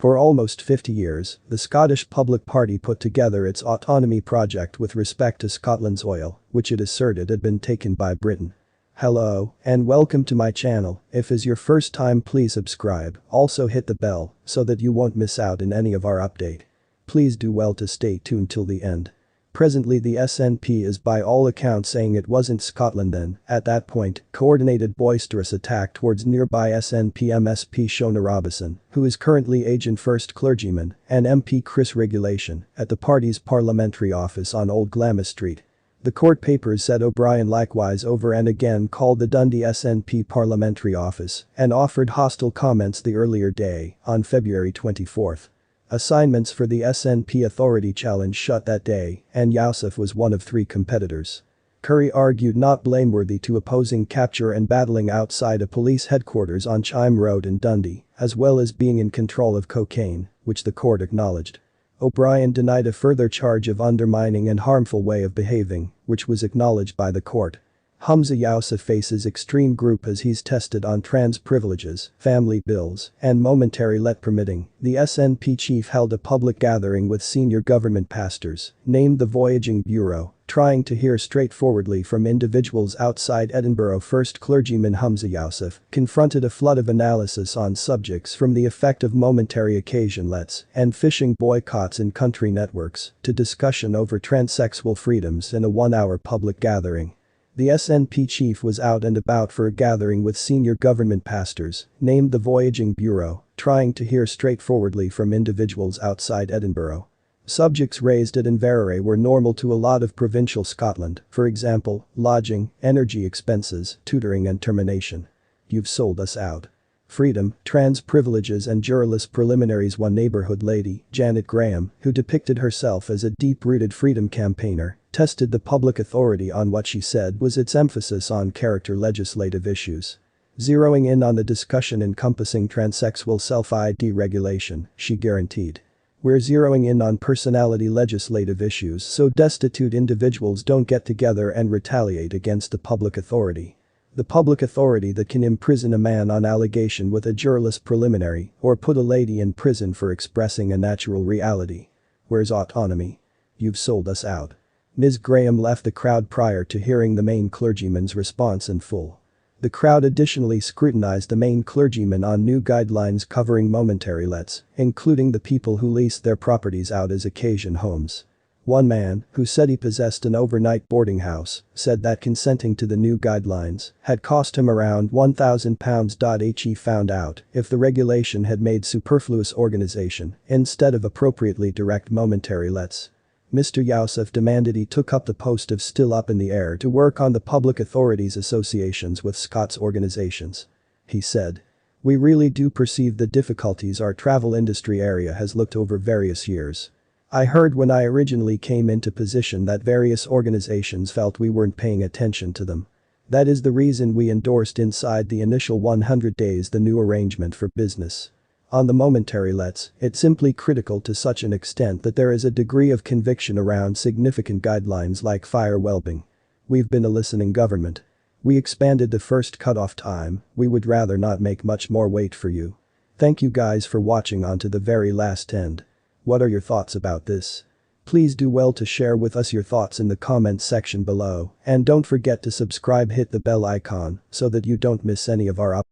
For almost 50 years, the Scottish Public Party put together its autonomy project with respect to Scotland's oil, which it asserted had been taken by Britain. Hello, and welcome to my channel. If is your first time, please subscribe, also hit the bell, so that you won't miss out in any of our update. Please do well to stay tuned till the end. Presently the SNP is by all accounts saying it wasn't Scotland then. At that point, coordinated boisterous attack towards nearby SNP MSP Shona Robison, who is currently Agent First Clergyman, and MP Chris Regulation, at the party's parliamentary office on Old Glamis Street. The court papers said O'Brien likewise over and again called the Dundee SNP parliamentary office and offered hostile comments the earlier day, on February 24. Assignments for the SNP Authority Challenge shut that day, and Yousaf was one of 3 competitors. Curry argued not blameworthy to opposing capture and battling outside a police headquarters on Chime Road in Dundee, as well as being in control of cocaine, which the court acknowledged. O'Brien denied a further charge of undermining and harmful way of behaving, which was acknowledged by the court. Humza Yousaf faces extreme group as he's tested on trans privileges, family bills, and momentary let permitting. The SNP chief held a public gathering with senior government pastors, named the Voyaging Bureau, trying to hear straightforwardly from individuals outside Edinburgh. First Clergyman Humza Yousaf confronted a flood of analysis on subjects from the effect of momentary occasion lets and fishing boycotts in country networks to discussion over transsexual freedoms in a 1-hour public gathering. The SNP chief was out and about for a gathering with senior government pastors, named the Voyaging Bureau, trying to hear straightforwardly from individuals outside Edinburgh. Subjects raised at Inverary were normal to a lot of provincial Scotland, for example, lodging, energy expenses, tutoring and termination. You've sold us out. Freedom, trans privileges and jurorless preliminaries. One neighborhood lady, Janet Graham, who depicted herself as a deep-rooted freedom campaigner, tested the public authority on what she said was its emphasis on character legislative issues. Zeroing in on the discussion encompassing transsexual self-ID regulation, she guaranteed. We're zeroing in on personality legislative issues so destitute individuals don't get together and retaliate against the public authority. The public authority that can imprison a man on allegation with a jurorless preliminary or put a lady in prison for expressing a natural reality. Where's autonomy? You've sold us out. Ms. Graham left the crowd prior to hearing the main clergyman's response in full. The crowd additionally scrutinized the main clergyman on new guidelines covering momentary lets, including the people who leased their properties out as occasion homes. One man, who said he possessed an overnight boarding house, said that consenting to the new guidelines had cost him around £1,000. He found out if the regulation had made superfluous organization instead of appropriately direct momentary lets. Mr. Yousaf demanded he took up the post of still up in the air to work on the public authorities associations with Scots organizations. He said, "We really do perceive the difficulties our travel industry area has looked over various years. I heard when I originally came into position that various organizations felt we weren't paying attention to them. That is the reason we endorsed inside the initial 100 days the new arrangement for business. On the momentary lets, it's simply critical to such an extent that there is a degree of conviction around significant guidelines like fire well-being. We've been a listening government. We expanded the first cutoff time, we would rather not make much more wait for you. Thank you guys for watching on to the very last end. What are your thoughts about this? Please do well to share with us your thoughts in the comments section below, and don't forget to subscribe, hit the bell icon so that you don't miss any of our updates.